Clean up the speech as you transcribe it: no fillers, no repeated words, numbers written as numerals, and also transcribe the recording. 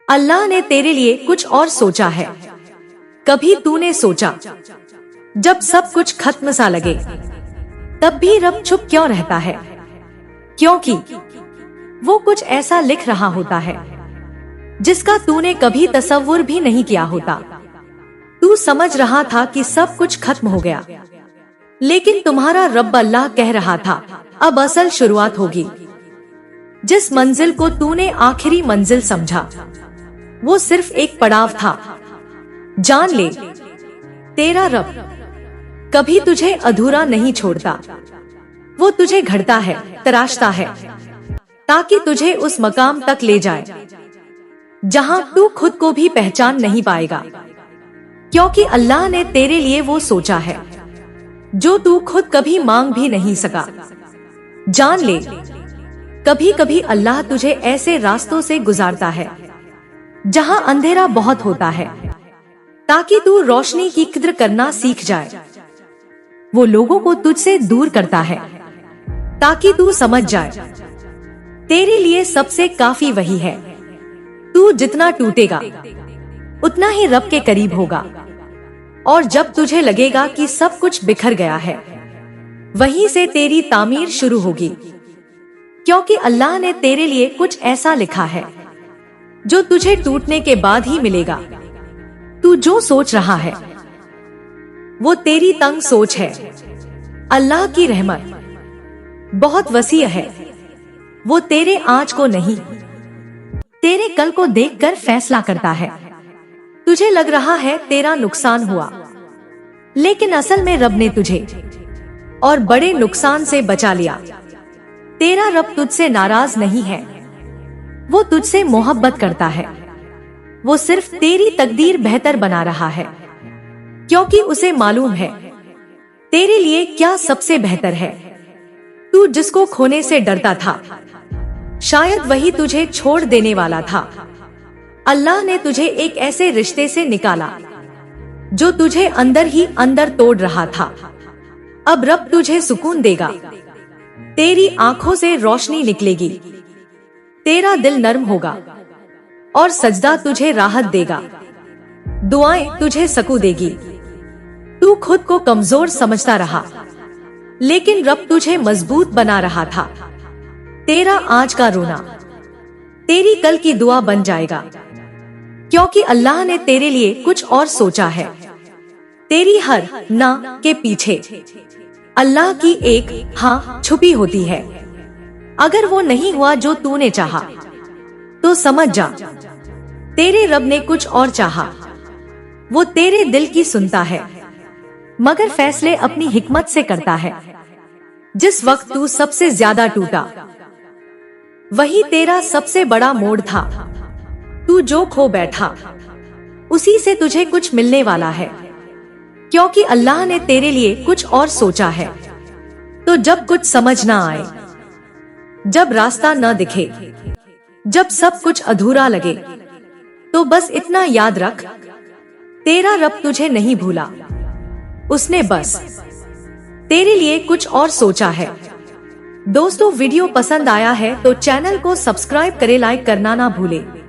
अल्लाह ने तेरे लिए कुछ और सोचा है। कभी तूने सोचा जब सब कुछ खत्म सा लगे तब भी रब चुप क्यों रहता है? क्योंकि वो कुछ ऐसा लिख रहा होता है जिसका तूने कभी तसव्वुर भी नहीं किया होता। तू समझ रहा था कि सब कुछ खत्म हो गया, लेकिन तुम्हारा रब अल्लाह कह रहा था अब असल शुरुआत होगी। जिस मंजिल को तूने आखिरी मंजिल समझा वो सिर्फ एक पड़ाव था। जान ले, तेरा रब कभी तुझे अधूरा नहीं छोड़ता। वो तुझे घड़ता है, तराशता है, ताकि तुझे उस मकाम तक ले जाए जहां तू खुद को भी पहचान नहीं पाएगा। क्योंकि अल्लाह ने तेरे लिए वो सोचा है जो तू खुद कभी मांग भी नहीं सका। जान ले, कभी कभी अल्लाह तुझे ऐसे रास्तों से गुजारता है जहां अंधेरा बहुत होता है, ताकि तू रोशनी की कद्र करना सीख जाए। वो लोगों को तुझसे दूर करता है ताकि तू समझ जाए तेरे लिए सबसे काफी वही है। तू जितना टूटेगा उतना ही रब के करीब होगा, और जब तुझे लगेगा कि सब कुछ बिखर गया है वहीं से तेरी तामीर शुरू होगी। क्योंकि अल्लाह ने तेरे लिए कुछ ऐसा लिखा है जो तुझे टूटने के बाद ही मिलेगा। तू जो सोच रहा है वो तेरी तंग सोच है। अल्लाह की रहमत बहुत वसी है। वो तेरे आज को नहीं, तेरे कल को देखकर फैसला करता है। तुझे लग रहा है तेरा नुकसान हुआ, लेकिन असल में रब ने तुझे और बड़े नुकसान से बचा लिया। तेरा रब तुझसे नाराज नहीं है, वो तुझसे मोहब्बत करता है। वो सिर्फ तेरी तकदीर बेहतर बना रहा है, क्योंकि उसे मालूम है तेरे लिए क्या सबसे बेहतर है। तू जिसको खोने से डरता था शायद वही तुझे छोड़ देने वाला था। अल्लाह ने तुझे एक ऐसे रिश्ते से निकाला जो तुझे अंदर ही अंदर तोड़ रहा था। अब रब तुझे सुकून देगा, तेरी आंखों से रोशनी निकलेगी, तेरा दिल नर्म होगा और सजदा तुझे राहत देगा। दुआएं तुझे सुकून देगी। तू खुद को कमजोर समझता रहा, लेकिन रब तुझे मजबूत बना रहा था। तेरा आज का रोना तेरी कल की दुआ बन जाएगा, क्योंकि अल्लाह ने तेरे लिए कुछ और सोचा है। तेरी हर ना के पीछे अल्लाह की एक हाँ छुपी होती है। अगर वो नहीं हुआ जो तूने चाहा, तो समझ जा तेरे रब ने कुछ और चाहा। वो तेरे दिल की सुनता है, मगर फैसले अपनी हिकमत से करता है। जिस वक्त तू सबसे ज्यादा टूटा वही तेरा सबसे बड़ा मोड़ था। तू जो खो बैठा उसी से तुझे कुछ मिलने वाला है, क्योंकि अल्लाह ने तेरे लिए कुछ और सोचा है। तो जब कुछ समझ ना आए, जब रास्ता न दिखे, जब सब कुछ अधूरा लगे, तो बस इतना याद रख, तेरा रब तुझे नहीं भूला। उसने बस तेरे लिए कुछ और सोचा है। दोस्तों, वीडियो पसंद आया है तो चैनल को सब्सक्राइब करें, लाइक करना ना भूलें।